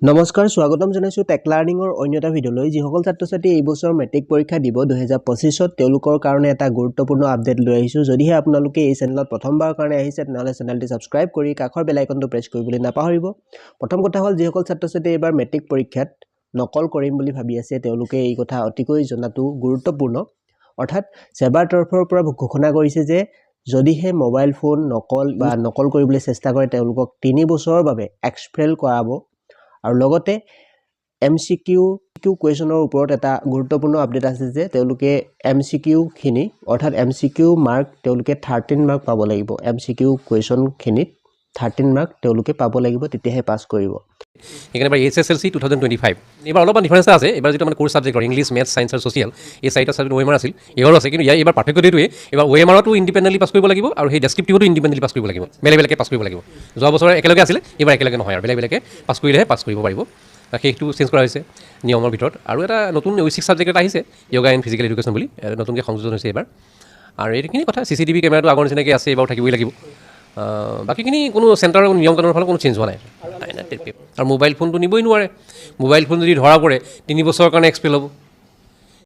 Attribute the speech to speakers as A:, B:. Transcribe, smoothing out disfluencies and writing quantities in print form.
A: নমস্কাৰ স্বাগতম জনাইছো টেক লাৰ্ণিঙৰ অন্য এটা ভিডিঅ'লৈ যিসকল ছাত্ৰ-ছাত্ৰী এই বছৰ মেট্ৰিক পৰীক্ষা দিব 2025ত তেওঁলোকৰ কাৰণে এটা গুৰুত্বপূৰ্ণ আপডেট লৈ আহিছো যদিহে আপোনালোকে এই চেনেলত প্ৰথমবাৰৰ কাৰণে আহিছে তেনেহলে চেনেলটি সাবস্ক্ৰাইব কৰি কাষৰ বেল আইকনটো প্ৰেছ কৰিবলৈ নাপাহৰিব প্ৰথম কথা হ'ল যিসকল ছাত্ৰ-ছাত্ৰী এবাৰ মেট্ৰিক পৰীক্ষাত নকল কৰিম বুলি ভাবি আছে তেওঁলোকে এই কথা অতিকৈ জনাটো গুৰুত্বপূৰ্ণ অৰ্থাৎ সেবাৰ তৰফৰ পৰা ঘোষণা কৰিছে যে যদিহে মোবাইল ফোন নকল কৰিবলৈ চেষ্টা কৰে তেওঁলোকক 3 বছৰৰ বাবে এক্সপেল কৰাব আৰু লগতে এমসিকিউ কুৱেশ্যনৰ ওপৰত এটা গুৰুত্বপূৰ্ণ আপডেট আছে যে তেওঁলোকে এমসিকিউ খিনি অৰ্থাৎ এমসিকিউ মাৰ্ক তেওঁলোকে 13 মাৰ্ক পাব লাগিব এমসিকিউ কুৱেশ্যন খিনিত 13 মাৰ্ক তেওঁলোকে পাব লাগিব তেতিয়াহে পাস কৰিব
B: এখানে এবার এসএসএলসি 2025 এবার অলপমান ডিফারেন্স আছে এবার যেটা মানে course subject English maths science আর সোশিয়াল এই চাৰিটা সাবজেক্ট ওএমআৰ আছিল এবাৰো আছে কিন্তু এবাৰ পাৰ্থক্যটো এইটোৱে এবাৰ ওএমআৰটো ইণ্ডিপেণ্ডেণ্টলি পাছ কৰিব লাগিব আৰু সেই ডেছক্ৰিপটিভটো ইণ্ডিপেণ্ডেণ্টলি পাছ কৰিব লাগিব বেলেগ বেলেগে পাছ কৰিব লাগিব যোৱা বছৰ একেলগে আছিলে এবাৰ একেলগে নহয় আৰু বেলেগ বেলেগে পাছ কৰিলেহে পাছ কৰিব পাৰিব সেইটো চেঞ্জ কৰা হৈছে নিয়মৰ ভিতৰত আৰু এটা নতুন উইচিক ছাবজেক্ট এটা আহিছে য়োগা এণ্ড ফিজিকেল এডুকেশ্যন বুলি নতুনকৈ সংযোজন হৈছে এবাৰ আৰু এইখিনি কথা চিচিটিভি কেমেৰাটো আগৰ নিচিনাকৈ আছে এবাৰ থাকিবই লাগিব বাকীখিনি কোনো চেণ্টাৰৰ নিয়ম কানুনৰ ফালে কোনো চেঞ্জ হোৱা নাই আৰু মোবাইল ফোনটো নিবই নোৱাৰে মোবাইল ফোন যদি ধৰা পৰে 3 বছৰৰ কাৰণে এক্সপেল হ'ব